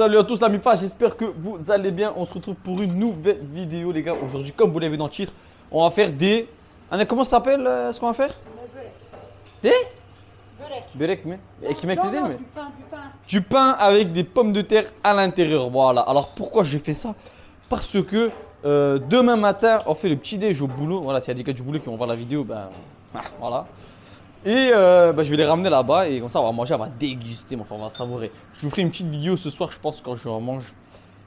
Salut à tous la MIFA, j'espère que vous allez bien. On se retrouve pour une nouvelle vidéo les gars. Aujourd'hui, comme vous l'avez vu dans le titre, on va faire des... comment ça s'appelle ce qu'on va faire? Des Berek, mais... Et qui mec l'idée, mais... Du pain avec des pommes de terre à l'intérieur, voilà. Alors pourquoi j'ai fait ça? Parce que demain matin, on fait le petit déj au boulot. Voilà, s'il y a des gars du boulot qui vont voir la vidéo, ben... voilà. Et je vais les ramener là-bas et comme ça on va manger, on va déguster, enfin on va savourer. Je vous ferai une petite vidéo ce soir je pense quand je mange.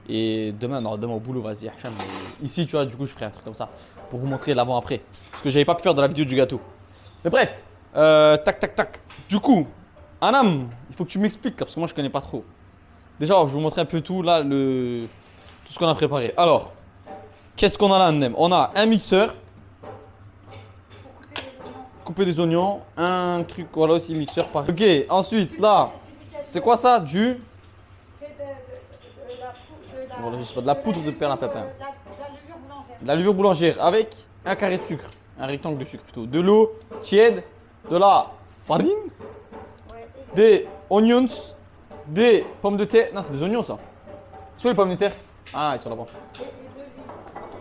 Et demain, non, demain au boulot, vas-y, Hacham. Ici tu vois, du coup je ferai un truc comme ça pour vous montrer l'avant-après. Ce que j'avais pas pu faire dans la vidéo du gâteau. Mais bref, tac tac tac. Du coup, Anam, il faut que tu m'expliques là parce que moi je connais pas trop. Déjà, je vais vous montrer un peu tout là, tout ce qu'on a préparé. Alors, qu'est-ce qu'on a là, Anam? On a un mixeur. Couper des oignons, un truc, voilà aussi mixeur par. Ok, ensuite là, c'est quoi ça? Du. Voilà, je sais pas, de la poudre de perle à pépin. De la levure boulangère avec un carré de sucre, un rectangle de sucre plutôt. De l'eau tiède, de la farine, des onions, des pommes de terre. Non, c'est des oignons ça. C'est où les pommes de terre? Ah, ils sont là-bas.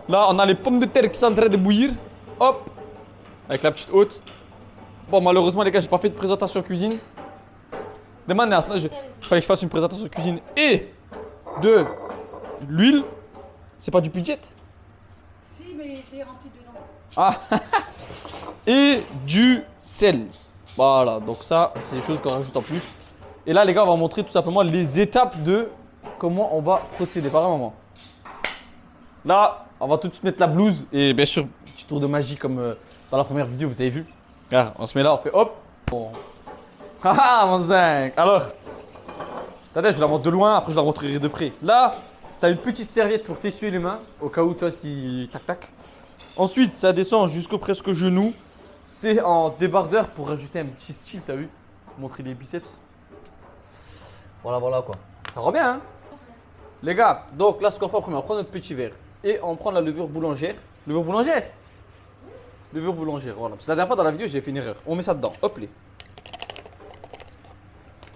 Là, on a les pommes de terre qui sont en train de bouillir. Hop, avec la petite hôte. Bon, malheureusement, les gars, j'ai pas fait de présentation cuisine. Demain, il fallait que je fasse une présentation cuisine et de l'huile. C'est pas du budget? Si, mais j'ai rempli dedans. Ah, et du sel. Voilà, donc ça, c'est des choses qu'on rajoute en plus. Et là, les gars, on va montrer tout simplement les étapes de comment on va procéder. Par un moment. Là, on va tout de suite mettre la blouse et bien sûr, petit tour de magie comme dans la première vidéo, vous avez vu. Regarde, on se met là, on fait hop. Bon. Haha, mon zinc. Alors, attendez, je la montre de loin, après je la montrerai de près. Là, t'as une petite serviette pour t'essuyer les mains, au cas où tu vois si tac tac. Ensuite, ça descend jusqu'au presque genou. C'est en débardeur pour rajouter un petit style, t'as vu? Montrer les biceps. Voilà, voilà quoi. Ça va bien, hein? Les gars, donc là, ce qu'on fait en premier, on prend notre petit verre et on prend la levure boulangère. Levure boulangère? Levure boulangère, voilà. Parce que la dernière fois dans la vidéo, j'ai fait une erreur. On met ça dedans, hop les.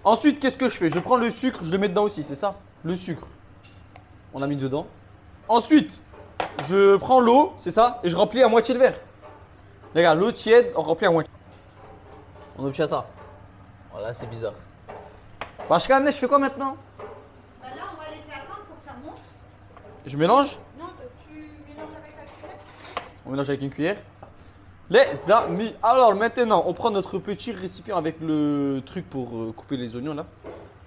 Ensuite, qu'est-ce que je fais? Je prends le sucre, je le mets dedans aussi, c'est ça? Le sucre. On a mis dedans. Ensuite, je prends l'eau, c'est ça? Et je remplis à moitié le verre. Les gars, l'eau tiède, on remplit à moitié. On obtient ça. Voilà, c'est bizarre. Bah, je fais quoi maintenant? Bah là, on va laisser attendre pour que ça monte. Je mélange? Non, tu mélanges avec la cuillère. On mélange avec une cuillère. Les amis, alors maintenant on prend notre petit récipient avec le truc pour couper les oignons là.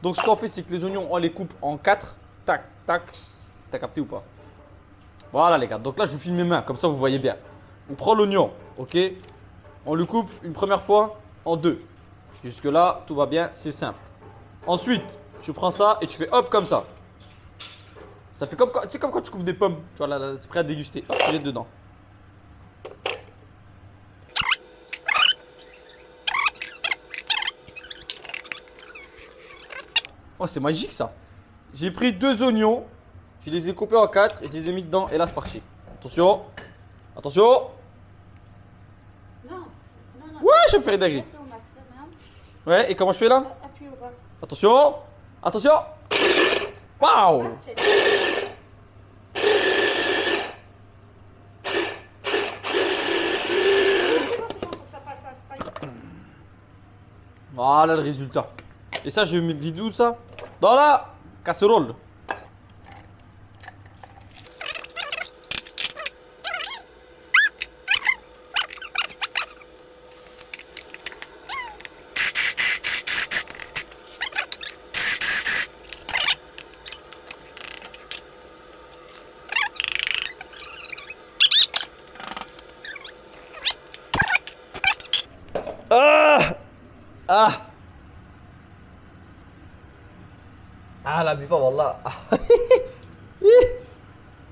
Donc ce qu'on fait c'est que les oignons on les coupe en 4. Tac, tac. T'as capté ou pas? Voilà les gars, donc là je vous filme mes mains, comme ça vous voyez bien. On prend l'oignon, ok? On le coupe une première fois en 2. Jusque là tout va bien, c'est simple. Ensuite, tu prends ça et tu fais hop comme ça. Ça fait comme, tu sais, comme quand tu coupes des pommes. Tu vois là, c'est prêt à déguster. Hop, tu jettes dedans. Oh, c'est magique ça. J'ai pris 2 oignons, je les ai coupés en 4 et je les ai mis dedans et là c'est parti. Attention. Attention. Non, non, non. Ouais, je fais dingue. Laisse-le au maximum. Ouais, et comment je fais là? Appuie au bas. Attention. Attention. Waouh. Ah, c'est- C'est bon, faut que ça fasse pas une- Voilà le résultat. Et ça, je vide où ça? Dans la casserole. Ah! Ah! Ah la bifa wallah.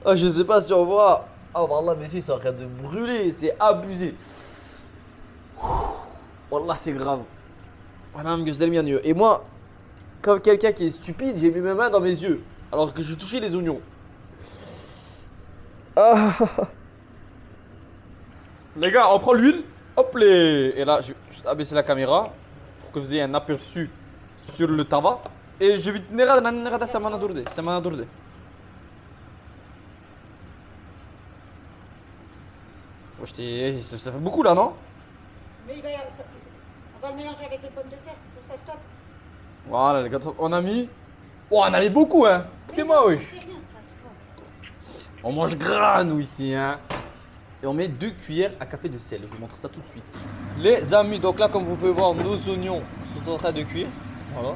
Oh, je sais pas si on voit. Oh wallah mais si, c'est en train de brûler, c'est abusé. Wallah c'est grave. Voilà, et moi, comme quelqu'un qui est stupide, j'ai mis mes mains dans mes yeux. Alors que je touchais les oignons. Ah. Les gars, on prend l'huile. Hop les. Et là, je vais juste abaisser la caméra pour que vous ayez un aperçu sur le tabac. Et je vais te dire ça m'a dourdé. Ça m'a dourdé. Ça fait beaucoup là, non? Mais il va y avoir on va le mélanger avec les pommes de terre, c'est pour ça stop. Voilà les gars, on a mis... Oh, on a mis beaucoup hein. T'es moi, oui. C'est rien ça, c'est bon. On mange gras nous ici hein. Et on met 2 cuillères à café de sel. Je vous montre ça tout de suite. Les amis, donc là comme vous pouvez voir, nos oignons sont en train de cuire. Voilà.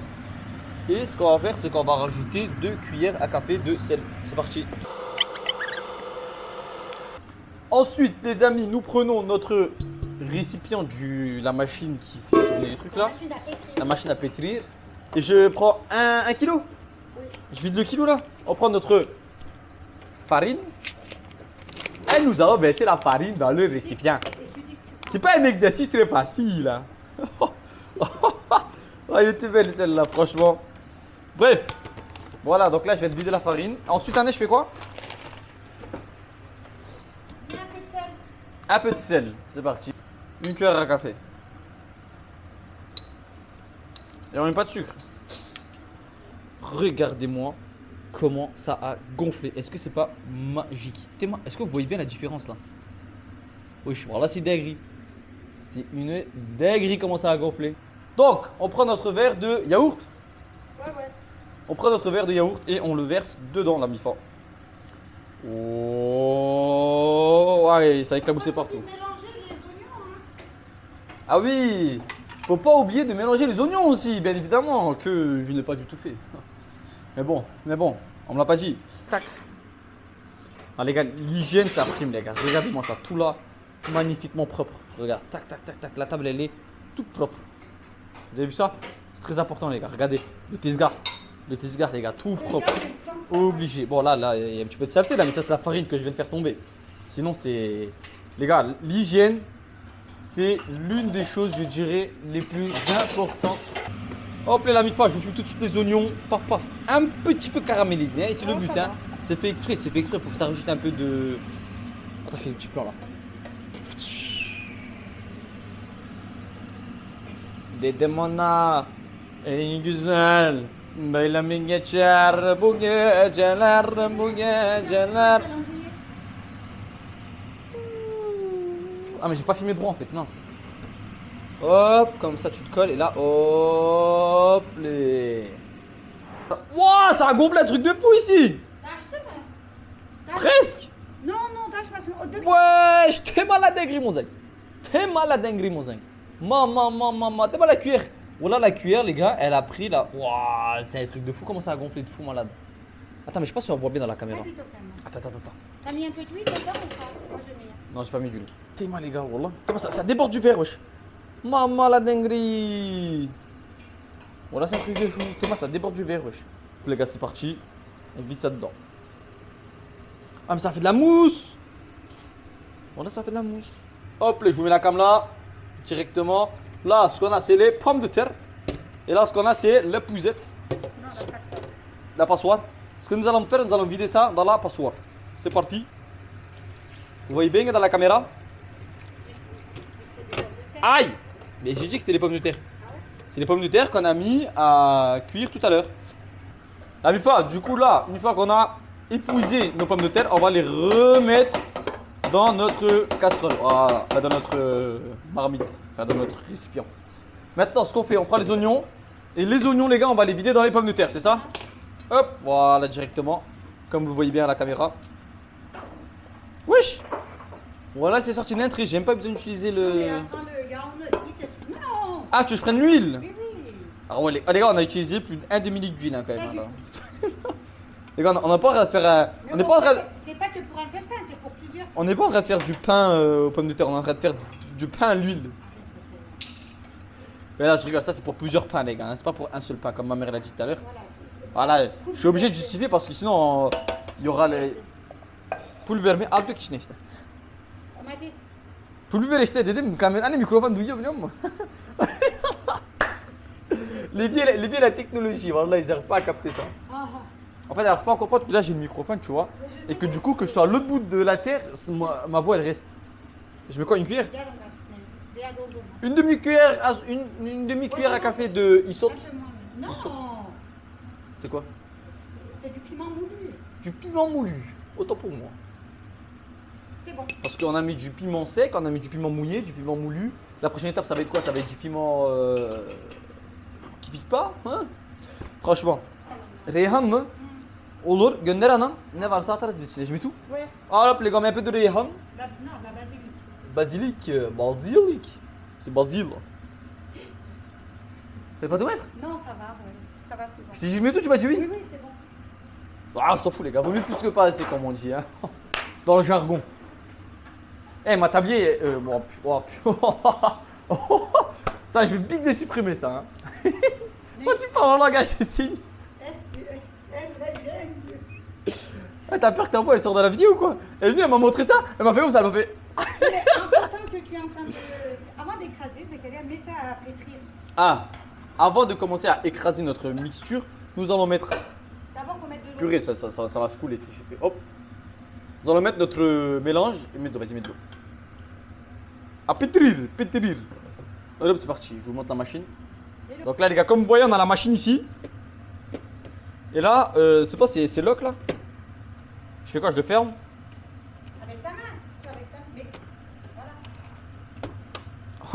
Et ce qu'on va faire, c'est qu'on va rajouter 2 cuillères à café de sel. C'est parti. Ensuite les amis, nous prenons notre récipient la machine qui fait tourner les trucs là. La machine à pétrir. Et je prends un kilo. Oui. Je vide le kilo là. On prend notre farine. Et nous allons verser la farine dans le récipient. C'est pas un exercice très facile. Hein. Oh, elle était belle celle-là, franchement. Bref. Voilà, donc là je vais te vider la farine. Ensuite, Anne, je fais quoi? Mets un peu de sel. Un peu de sel. C'est parti. 1 cuillère à café. Et on met pas de sucre. Regardez-moi comment ça a gonflé. Est-ce que c'est pas magique? Est-ce que vous voyez bien la différence là? Oui, je là c'est dinguerie. C'est une dinguerie comment ça a gonflé. Donc, on prend notre verre de yaourt. Ouais. On prend notre verre de yaourt et on le verse dedans la mi-fa. Oh, ouais, ça a éclaboussé partout. Mélanger les oignons, hein. Ah oui, faut pas oublier de mélanger les oignons aussi, bien évidemment, que je n'ai pas du tout fait. Mais bon, on me l'a pas dit. Tac. Ah les gars, l'hygiène ça prime les gars. Regardez-moi ça, tout là, magnifiquement propre. Regarde, tac, tac, tac, tac, la table elle est toute propre. Vous avez vu ça? C'est très important les gars, regardez. Le tesga les gars, tout propre. Obligé. Bon là, il y a un petit peu de saleté là, mais ça c'est la farine que je viens de faire tomber. Sinon c'est... Les gars, l'hygiène, c'est l'une des choses, je dirais, les plus importantes. Hop là, la mi-fa, je vous fume tout de suite les oignons. Paf, paf. Un petit peu caramélisé, hein, et c'est le but. Hein. C'est fait exprès pour que ça rajoute un peu de... Attends, je fais des petits plans là. Dedemona, en güzel, böyle mi geçer bu geceler. Ah mais j'ai pas filmé droit en fait, mince. Hop, comme ça tu te colles et là, hop les. Wouah, ça a gonflé un truc de fou ici. Presque. Non, Dash, au début. Ouais, t'es malade dinguerie mon zing. T'es malade dinguerie mon zing. Maman, t'es pas la cuillère. Voilà la cuillère les gars, elle a pris là. Wouah, c'est un truc de fou, comment ça a gonflé de fou malade. Attends, mais je sais pas si on voit bien dans la caméra. Pas du tout, quand même. Attends. T'as mis un peu d'huile dedans ou pas? Moi j'ai mis. Non, j'ai pas mis d'huile. T'es mal les gars, wallah. Comment ça déborde du verre, wesh. Maman la dinguerie. Voilà, c'est un truc de fou. T'es mal, ça déborde du verre, wesh. Les gars, c'est parti. On vide ça dedans. Ah, mais ça fait de la mousse. Voilà, ça fait de la mousse. Hop, là, je vous mets la cam là. Directement. Là, ce qu'on a, c'est les pommes de terre. Et là, ce qu'on a, c'est les pouzettes. Non, la passoire. La passoire. Ce que nous allons faire, nous allons vider ça dans la passoire. C'est parti. Vous voyez bien dans la caméra? Aïe! Mais j'ai dit que c'était les pommes de terre. C'est les pommes de terre qu'on a mis à cuire tout à l'heure. La mi-fa, du coup là, une fois qu'on a épousé nos pommes de terre, on va les remettre dans notre casserole. Voilà, enfin, dans notre marmite, enfin dans notre récipient. Maintenant, ce qu'on fait, on prend les oignons. Et les oignons, les gars, on va les vider dans les pommes de terre, c'est ça? Hop, voilà, directement. Comme vous le voyez bien à la caméra. Wesh! Voilà, c'est sorti d'un trait. J'ai même pas besoin d'utiliser le. Mais attends, il y a non! Ah, tu veux que je prenne l'huile? Oui. Ah ouais, les gars, on a utilisé plus d'un demi-litre d'huile hein, quand même. Là. Les gars, on n'a pas en train de faire. On n'est pas en train. C'est pas que pour un seul pain, c'est pour plusieurs. On n'est pas en train de faire du pain aux pommes de terre. On est en train de faire du pain à l'huile. Mais là, je rigole. Ça, c'est pour plusieurs pains, les gars. Hein. C'est pas pour un seul pain, comme ma mère l'a dit tout à l'heure. Voilà, je suis obligé de justifier parce que sinon, il y aura les. Pulvermi aldık içine işte. On m'a dit. Pulver işte dedim kamera hani mikrofon duyuyor biliyor musun? Les vieux la technologie, voilà, ils n'arrivent pas à capter ça. En fait, ils n'arrivent pas à comprendre que là j'ai le microphone, tu vois, et que du coup que je sois à l'autre bout de la terre, ma voix elle reste. Je mets quoi, une cuillère? Une demi-cuillère à café de isot. Non. Isot. C'est quoi? C'est du piment moulu. Du piment moulu. Autant pour moi. C'est bon. Parce qu'on a mis du piment sec, on a mis du piment mouillé, du piment moulu. La prochaine étape, ça va être quoi? Ça va être du piment qui pique pas, hein? Franchement. Reyhan mı? Olur. Gönder anan. Ne varsa atarız biz içine. Je mets tout. Ouais. Ah hop les gars, mets un peu de reyhan. Non, la basilic. Basilic. Basilic. C'est basil. Fais pas tout mettre? Non, ça va, ouais. Ça va, c'est bon. Je t'ai dit je mets tout, tu m'as dit oui? Oui, oui, c'est bon. Ah, on s'en fout les gars, vaut mieux plus que pas assez comme on dit, hein. Dans le jargon. Eh, ma tablier, bon, ça, je vais bien les supprimer ça, hein. Quand tu parles en langage, c'est signe. Ah, t'as peur que ta voix elle sort dans la vidéo ou quoi? Elle est venue, elle m'a montré ça, elle m'a fait où ça, elle m'a fait. Mais en même temps que tu es en train de... Avant d'écraser, c'est qu'elle met ça à pétrir. Ah, avant de commencer à écraser notre mixture, nous allons mettre. D'abord, il faut mettre de l'eau. Purée, ça va se couler si je fais. Hop. Nous allons mettre notre mélange et mettre de vas-y, mets de l'eau. À pétrir, pétrir. Hop, c'est parti, je vous montre la machine. Donc là, les gars, comme vous voyez, on a la machine ici. Et là, c'est pas, c'est lock là. Je fais quoi? Je le ferme. Avec ta main. C'est avec ta main. Mais voilà.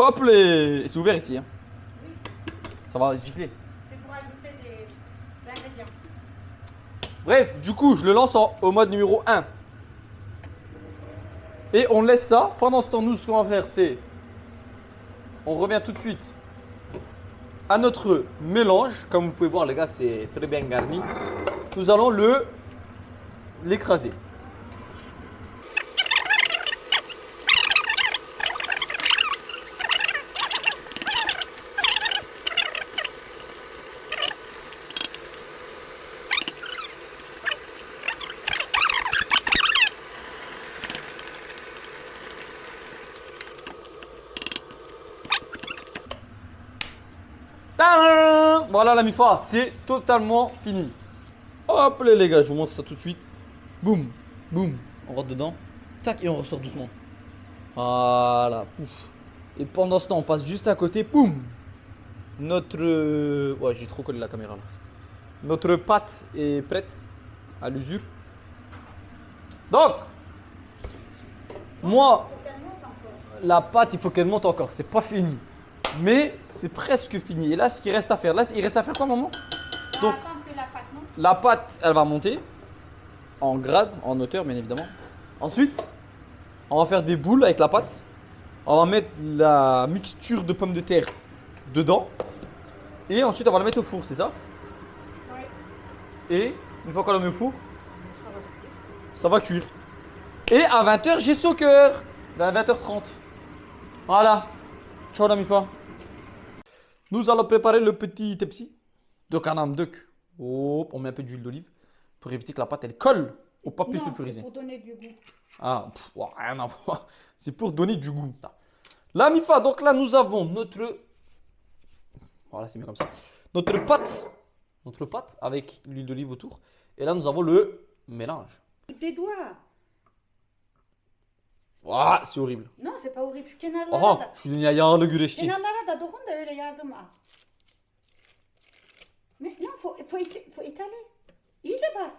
Hop les. Et c'est ouvert ici. Hein. Oui, Ça va gicler. c'est pour ajouter des ingrédients. Bref, du coup, je le lance au mode numéro 1. Et on laisse ça. Pendant ce temps, nous, ce qu'on va faire, c'est. On revient tout de suite à notre mélange. Comme vous pouvez voir, les gars, c'est très bien garni. Nous allons l'écraser. Tadam! Voilà la mi-fa, c'est totalement fini. Hop là les gars, je vous montre ça tout de suite. Boum, boum, on rentre dedans. Tac, et on ressort doucement. Voilà, pouf. Et pendant ce temps, on passe juste à côté, boum. Notre... Ouais, j'ai trop collé la caméra là. Notre pâte est prête à l'usure. Donc, moi, Faut qu'elle monte encore. la pâte, il faut qu'elle monte encore, c'est pas fini. Mais c'est presque fini. Et là, ce qu'il reste à faire, là, il reste à faire quoi, maman? On Donc- va attendre que la pâte monte. La pâte, elle va monter en grade, en hauteur, bien évidemment. Ensuite, on va faire des boules avec la pâte. On va mettre la mixture de pommes de terre dedans. Et ensuite, on va la mettre au four, c'est ça? Oui. Et une fois qu'on la met au four, Ça va se ça va cuire. Et à 20h, j'ai Soccer. À 20h30. Voilà. Ciao, la mi-fa. Nous allons préparer le petit tepsi de canam duck. Hop, on met un peu d'huile d'olive pour éviter que la pâte elle colle au papier Non, sulfurisé. c'est pour donner du goût. Ah, ouah, rien à voir. C'est pour donner du goût. La mi-fa, donc là nous avons notre. Voilà, c'est mieux comme ça. Notre pâte avec l'huile d'olive autour. Et là nous avons le mélange. Des doigts. Ouah, c'est horrible. Non, c'est pas horrible. Şu kenarlara Aha, da. şu dünya yağlı güreşçi. Kenarlara da dokun da öyle yardım al. Mais non, faut étaler. İyice bas.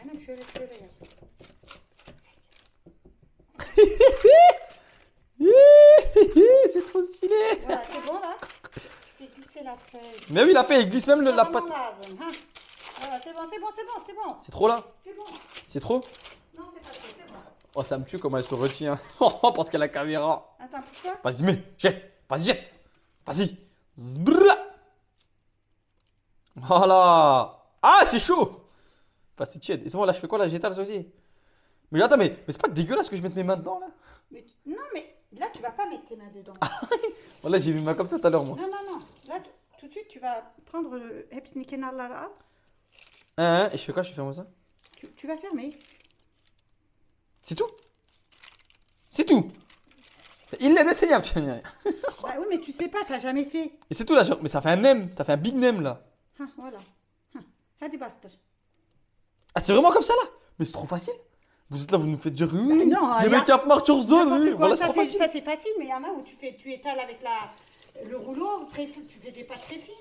Anam şöyle yap. C'est trop stylé. Voilà, c'est bon là. Tu fais glisser la feuille. Mais oui, il a fait, il glisse même la Tamam pâte. lazım, ha. Voilà, c'est bon, c'est bon, c'est bon, c'est bon. C'est trop là. C'est bon. C'est trop. Non, c'est pas trop, c'est bon. Oh, ça me tue comment elle se retient. Parce qu'elle a la caméra. Attends, pourquoi? Vas-y, mets, jette. Vas-y, jette. Vas-y. Zbra. Voilà. Ah, c'est chaud. Enfin, c'est tiède. Et c'est bon, là, je fais quoi là? J'étale ça aussi. Mais attends, mais c'est pas dégueulasse que je mette mes mains dedans là? Non, mais là, tu vas pas mettre tes mains dedans. Oh, là, j'ai mis mes mains comme ça tout à l'heure, moi. Non, non, non. Là, tout de suite, tu vas prendre le hepsini kenarlara al. Hein, et je fais quoi? Je fais comme ça? Tu vas fermer. C'est tout? C'est tout? Il l'a essayé un petit peu. Bah oui, mais tu sais pas, t'as jamais fait. Et c'est tout là, genre, mais ça fait un nem. T'as fait un big nem là. Ha, voilà. Ha, hadi bastır. Ah, c'est vraiment comme ça là? Mais c'est trop facile. Vous êtes là, vous nous faites dire oui, non, les mecs qui marchent sur zone, n'importe oui, quoi. voilà, c'est Ça, trop c'est facile. ça, c'est facile, mais il y en a où tu étales avec le rouleau, tu fais des pâtes très fines.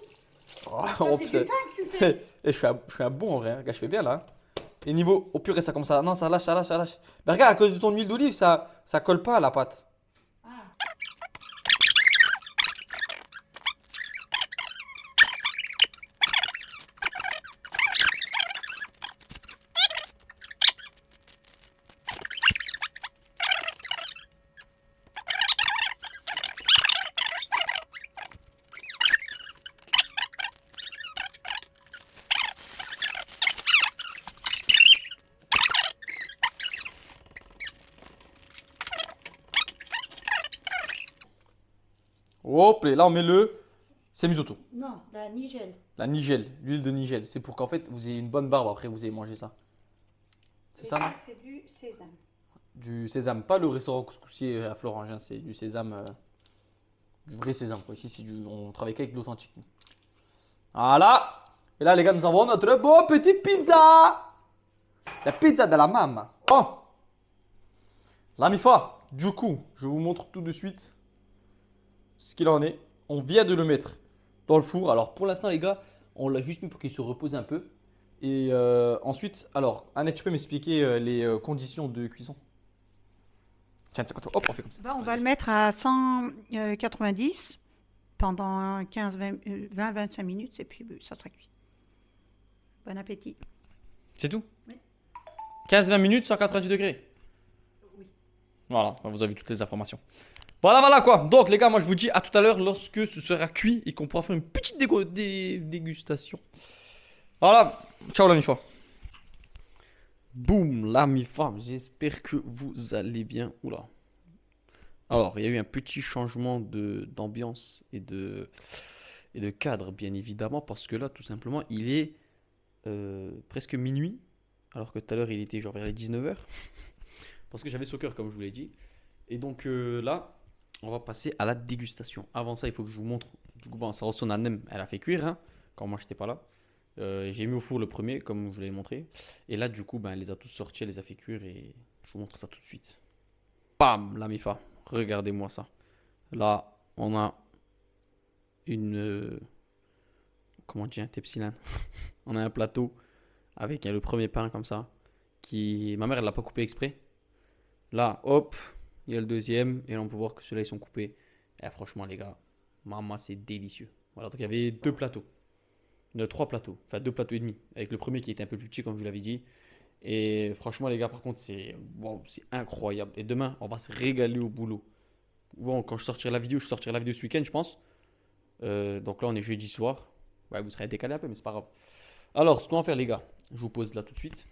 Oh, Ça, oh, c'est putain. du pain que tu fais. Et je suis un bon en vrai, hein. Gars, je fais bien là. Et niveau, au purée, ça commence à. Non, ça lâche, ça lâche, ça lâche. Mais regarde, à cause de ton huile d'olive, ça colle pas à la pâte. Ah. Hop, et là, on met le semisoto. Non, la nigelle. La nigelle, l'huile de nigelle. C'est pour qu'en fait, vous ayez une bonne barbe après, vous ayez mangé ça. C'est ça, non? C'est du sésame. Du sésame, pas le restaurant couscoussier à Florange, hein, c'est du sésame, du vrai sésame, quoi. Ici, on travaille qu'avec de l'authentique. Voilà. Et là, les gars, nous avons notre beau petite pizza. La pizza de la maman. Bon. La mifa, du coup, je vous montre tout de suite ce qu'il en est. On vient de le mettre dans le four. Alors, pour l'instant, les gars, on l'a juste mis pour qu'il se repose un peu. Et ensuite, alors, Annette, tu peux m'expliquer les conditions de cuisson? Tiens, hop, on fait comme ça. On va le mettre à 190 pendant 20-25 minutes et puis ça sera cuit. Bon appétit. C'est tout? Oui. 15-20 minutes, 190 degrés. Oui. Voilà, vous avez toutes les informations. Voilà, voilà quoi. Donc, les gars, moi je vous dis à tout à l'heure lorsque ce sera cuit et qu'on pourra faire une petite dégustation. Voilà, ciao la mi-fa. Boum, la mi-fa. J'espère que vous allez bien. Oula. Alors, il y a eu un petit changement d'ambiance et de cadre, bien évidemment, parce que là, tout simplement, il est presque minuit, alors que tout à l'heure, il était genre vers les 19h, parce que j'avais soccer, comme je vous l'ai dit. Et donc là, on va passer à la dégustation. Avant ça, il faut que je vous montre. Du coup, bon, ça ressemble à Nem, elle a fait cuire, hein, quand moi, j'étais pas là. J'ai mis au four le premier, comme je vous l'avais montré. Et là, du coup, ben, elle les a tous sortis, elle les a fait cuire, et je vous montre ça tout de suite. Bam, la mifa. Regardez-moi ça. Là, on a une... comment dire, un tepsilan. On a un plateau avec le premier pain comme ça. Ma mère, elle l'a pas coupé exprès. Là, hop, il y a le deuxième. Et là, on peut voir que ceux-là, ils sont coupés. Et franchement, les gars, maman, c'est délicieux. Voilà, donc il y avait deux plateaux. Trois plateaux. Enfin, 2 plateaux et demi. Avec le premier qui était un peu plus petit, comme je vous l'avais dit. Et franchement, les gars, par contre, c'est wow, c'est incroyable. Et demain, on va se régaler au boulot. Bon, quand je sortirai la vidéo, je sortirai la vidéo ce week-end, je pense. Donc là, on est jeudi soir. Ouais, vous serez décalé un peu, mais c'est pas grave. Alors, ce qu'on va faire, les gars, je vous pose là tout de suite.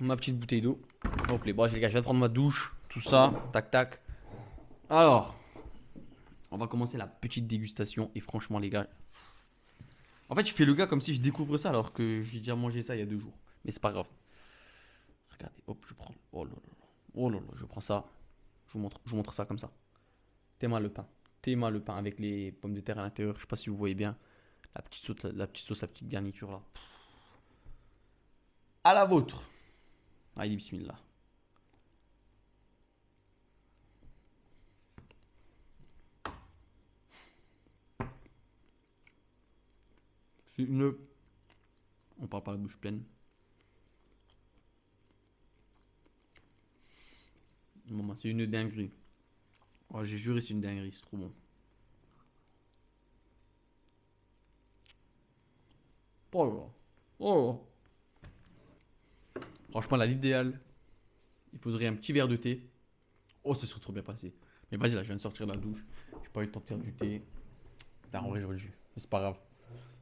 Ma petite bouteille d'eau. Hop, les gars, je viens de prendre ma douche. Tout ça, tac, tac. Alors, on va commencer la petite dégustation. Et franchement, les gars, en fait, je fais le gars comme si je découvre ça alors que j'ai déjà mangé ça il y a 2 jours. Mais c'est pas grave. Regardez, hop, je prends. Oh là là. Oh là là, je prends ça. Je vous montre ça comme ça. Théma le pain. Théma le pain avec les pommes de terre à l'intérieur. Je sais pas si vous voyez bien. La petite sauce, la petite garniture là. À la vôtre. Allez, bismillah. C'est une... On parle pas la bouche pleine. Maman, c'est une dinguerie. Oh, j'ai juré, c'est une dinguerie, c'est trop bon. Oh là là. Oh là. Franchement, là, l'idéal, il faudrait un petit verre de thé. Oh, ça serait trop bien passé. Mais vas-y, là, je viens de sortir de la douche. J'ai pas eu le temps de faire du thé. Putain, en vrai, j'aurais dû. Mais c'est pas grave.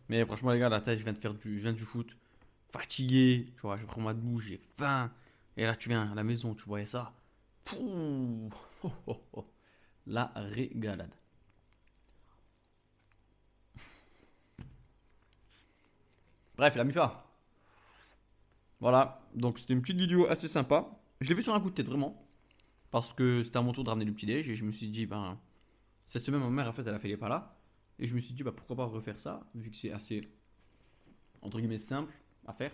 Mais franchement, les gars, la tête, je viens du foot. Fatigué. Tu vois, je prends ma douche, j'ai faim. Et là, tu viens à la maison, tu voyais ça. Pouh. Oh, oh, oh. La régalade. Bref, la mifa. Voilà, donc c'était une petite vidéo assez sympa. Je l'ai vu sur un coup de tête, vraiment. Parce que c'était à mon tour de ramener le petit déj. Et je me suis dit, ben, cette semaine, ma mère, en fait, elle a fait les pas là. Et je me suis dit, bah, pourquoi pas refaire ça, vu que c'est assez, entre guillemets, simple à faire.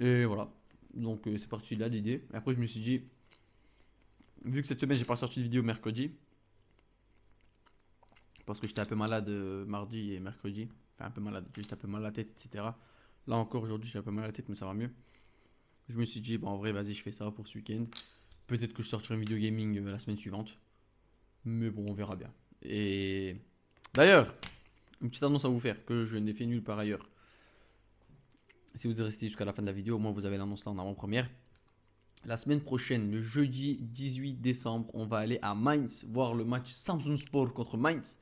Et voilà. Donc c'est parti là l'idée. Et après je me suis dit, vu que cette semaine j'ai pas sorti de vidéo mercredi, parce que j'étais un peu malade mardi et mercredi. Enfin un peu malade, juste un peu mal à la tête, etc. Là encore aujourd'hui j'ai un peu mal à la tête mais ça va mieux. Je me suis dit, bon en vrai vas-y je fais ça pour ce week-end. Peut-être que je sortirai une vidéo gaming la semaine suivante. Mais bon on verra bien. Et d'ailleurs, une petite annonce à vous faire que je n'ai fait nulle part ailleurs. Si vous êtes resté jusqu'à la fin de la vidéo, au moins vous avez l'annonce là en avant-première. La semaine prochaine, le jeudi 18 décembre, on va aller à Mainz voir le match Samsung Sport contre Mainz.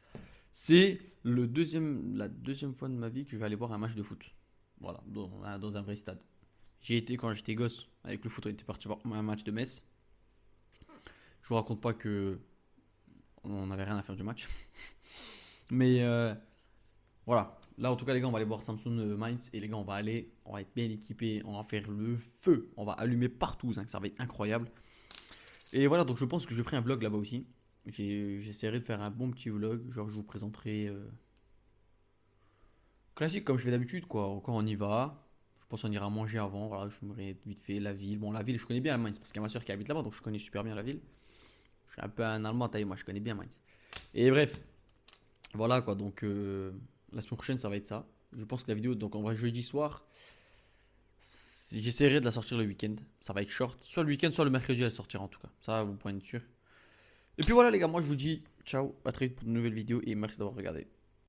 C'est la deuxième fois de ma vie que je vais aller voir un match de foot. Voilà, dans un vrai stade. J'ai été quand j'étais gosse, avec le foot, on était parti voir un match de Metz. Je vous raconte pas que on n'avait rien à faire du match. Mais voilà. Là, en tout cas, les gars, on va aller voir Samsung Mainz. Et les gars, on va être bien équipés. On va faire le feu. On va allumer partout. Ça va être incroyable. Et voilà, donc je pense que je ferai un vlog là-bas aussi. J'essaierai de faire un bon petit vlog. Genre, je vous présenterai. Classique, comme je fais d'habitude, quoi. Quand on y va. Je pense qu'on ira manger avant. Voilà, je me vite fait la ville. Bon, la ville, je connais bien Mainz. Parce qu'il y a ma soeur qui habite là-bas. Donc, je connais super bien la ville. Je suis un peu un Allemand taille. Moi, je connais bien Mainz. Et bref. Voilà, quoi. Donc. La semaine prochaine, ça va être ça. Je pense que la vidéo, donc on va jeudi soir. J'essaierai de la sortir le week-end. Ça va être short. Soit le week-end, soit le mercredi, elle sortira en tout cas. Ça, vous pouvez être sûr. Et puis voilà, les gars, moi je vous dis ciao. À très vite pour de nouvelles vidéos et merci d'avoir regardé.